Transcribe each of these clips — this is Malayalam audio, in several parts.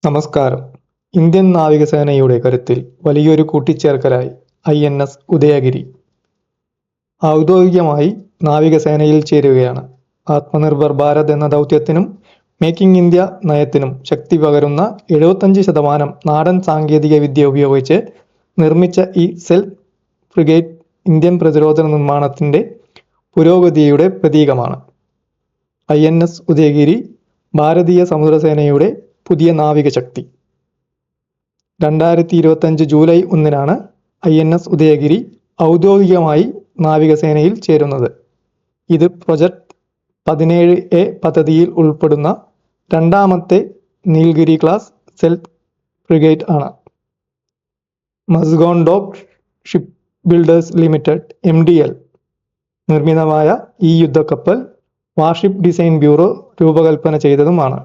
നമസ്കാരം. ഇന്ത്യൻ നാവികസേനയുടെ കരുത്തിൽ വലിയൊരു കൂട്ടിച്ചേർക്കലായി INS ഉദയഗിരി ഔദ്യോഗികമായി നാവികസേനയിൽ ചേരുകയാണ്. ആത്മനിർഭർ ഭാരത് എന്ന ദൗത്യത്തിനും മേക്കിംഗ് ഇന്ത്യ നയത്തിനും ശക്തി പകരുന്ന 75% നാടൻ സാങ്കേതിക വിദ്യ ഉപയോഗിച്ച് നിർമ്മിച്ച ഈ സെൽഫ് ഫ്രിഗേറ്റ് ഇന്ത്യൻ പ്രതിരോധ നിർമ്മാണത്തിന്റെ പുരോഗതിയുടെ പ്രതീകമാണ്. INS ഉദയഗിരി ഭാരതീയ സമുദ്രസേനയുടെ പുതിയ നാവിക ശക്തി. 2025 ജൂലൈ 1 INS ഉദയഗിരി ഔദ്യോഗികമായി നാവികസേനയിൽ ചേരുന്നത്. ഇത് പ്രൊജക്ട് 17A പദ്ധതിയിൽ ഉൾപ്പെടുന്ന രണ്ടാമത്തെ നീൽഗിരി ക്ലാസ് സെൽഫ് ഫ്രിഗേറ്റ് ആണ്. Mazagon dock shipbuilders limited MDL നിർമ്മിതമായ ഈ യുദ്ധക്കപ്പൽ വാർഷിപ്പ് ഡിസൈൻ ബ്യൂറോ രൂപകൽപ്പന ചെയ്തതുമാണ്.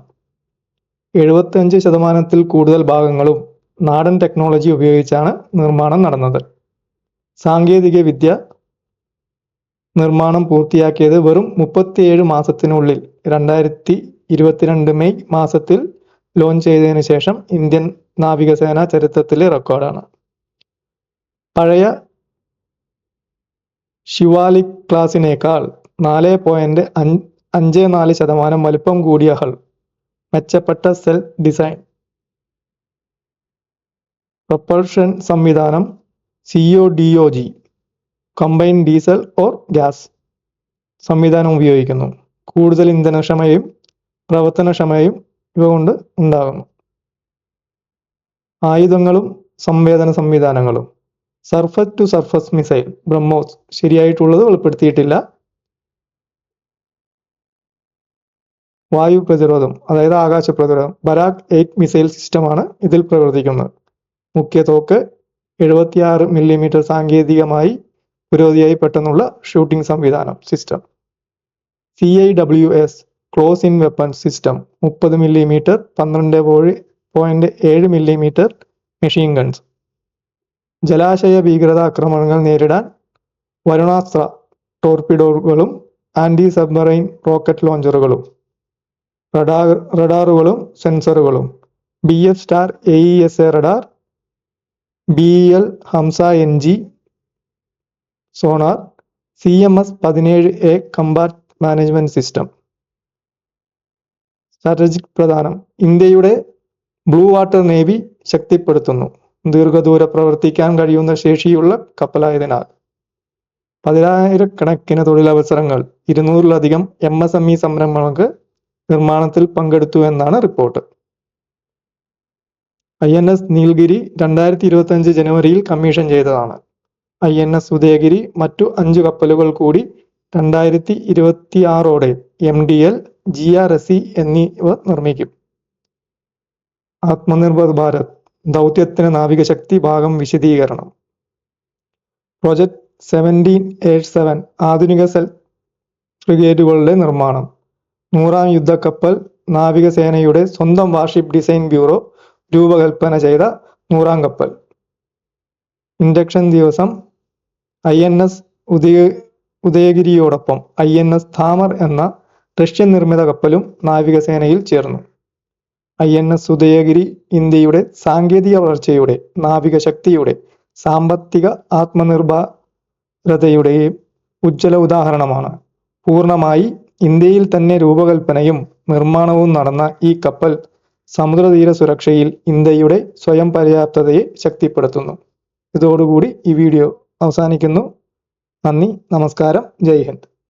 75% കൂടുതൽ ഭാഗങ്ങളും നാടൻ ടെക്നോളജി ഉപയോഗിച്ചാണ് നിർമ്മാണം നടന്നത്. സാങ്കേതിക വിദ്യ നിർമ്മാണം പൂർത്തിയാക്കിയത് വെറും 37 മാസത്തിനുള്ളിൽ 2022 മെയ് മാസത്തിൽ ലോഞ്ച് ചെയ്തതിനു ശേഷം ഇന്ത്യൻ നാവികസേന ചരിത്രത്തിലെ റെക്കോർഡാണ്. പഴയ ശിവാലിക് ക്ലാസിനേക്കാൾ 4.54% വലിപ്പം കൂടിയ ഹൾ, മെച്ചപ്പെട്ട സെൽഫ് ഡിസൈൻ, പ്രൊപ്പൽഷൻ സംവിധാനം CODOG combined diesel or gas സംവിധാനം ഉപയോഗിക്കുന്നു. കൂടുതൽ ഇന്ധനക്ഷമതയും പ്രവർത്തനക്ഷമതയും ഇവ കൊണ്ട് ഉണ്ടാകുന്നു. ആയുധങ്ങളും സംവേദന സംവിധാനങ്ങളും surface to surface missile BrahMos ശരിയായിട്ടുള്ളത് ഉൾപ്പെടുത്തിയിട്ടില്ല. വായു പ്രതിരോധം, അതായത് ആകാശ പ്രതിരോധം, ബരാക് 8 മിസൈൽ സിസ്റ്റമാണ് ഇതിൽ പ്രവർത്തിക്കുന്നത്. മുഖ്യ തോക്ക് 76 mm സാങ്കേതികമായി പുരോഗതിയായി പെട്ടെന്നുള്ള ഷൂട്ടിംഗ് സംവിധാനം system. CIWS close in weapon system 30 mm 12.7 mm machine guns. ജലാശയ ഭീകരത ആക്രമണങ്ങൾ നേരിടാൻ വരുണാസ്ത്ര ടോർപിഡോകളും ആന്റി സബ്മറൈൻ റോക്കറ്റ് ലോഞ്ചറുകളും. റഡാറുകളും സെൻസറുകളും BF star AESA radar, BEL Hamsa NG sonar, CMS 17A combat management system. Strategic പ്രധാനം: ഇന്ത്യയുടെ ബ്ലൂ വാട്ടർ നേവി ശക്തിപ്പെടുത്തുന്നു. ദീർഘദൂര പ്രവർത്തിക്കാൻ കഴിയുന്ന ശേഷിയുള്ള കപ്പലായതിനാൽ 10,000 തൊഴിലവസരങ്ങൾ, 200-ലധികം MSME സംരംഭങ്ങൾക്ക് നിർമ്മാണത്തിൽ പങ്കെടുത്തു എന്നാണ് റിപ്പോർട്ട്. INS നീൽഗിരി 2025 ജനുവരിയിൽ കമ്മീഷൻ ചെയ്തതാണ്. INS ഉദയഗിരി മറ്റു 5 കപ്പലുകൾ കൂടി 2026ഓടെ MDL, GRSE എന്നിവ നിർമ്മിക്കും. ആത്മനിർഭർ ഭാരത് ദൗത്യത്തിന് നാവികശക്തി ഭാഗം വിശദീകരണം. പ്രൊജക്ട് 17A7 ആധുനിക സെൽഫ് ഫ്രിഗേറ്റുകളുടെ നിർമ്മാണം. 100ാം യുദ്ധക്കപ്പൽ നാവികസേനയുടെ സ്വന്തം വാർഷിപ്പ് ഡിസൈൻ ബ്യൂറോ രൂപകൽപ്പന ചെയ്ത 100ാം കപ്പൽ. ഇൻഡക്ഷൻ ദിവസം INS ഉദയഗിരിയോടൊപ്പം INS ധാമർ എന്ന റഷ്യൻ നിർമ്മിത കപ്പലും നാവികസേനയിൽ ചേർന്നു. INS ഉദയഗിരി ഇന്ത്യയുടെ സാങ്കേതിക വളർച്ചയുടെ, നാവിക ശക്തിയുടെ, സാമ്പത്തിക ആത്മനിർഭരതയുടെയും ഉജ്ജ്വല ഉദാഹരണമാണ്. പൂർണ്ണമായി ഇന്ത്യയിൽ തന്നെ രൂപകൽപ്പനയും നിർമ്മാണവും നടന്ന ഈ കപ്പൽ സമുദ്രതീര സുരക്ഷയിൽ ഇന്ത്യയുടെ സ്വയം പര്യാപ്തതയെ ശക്തിപ്പെടുത്തുന്നു. ഇതോടുകൂടി ഈ വീഡിയോ അവസാനിക്കുന്നു. നന്ദി, നമസ്കാരം, ജയ് ഹിന്ദ്.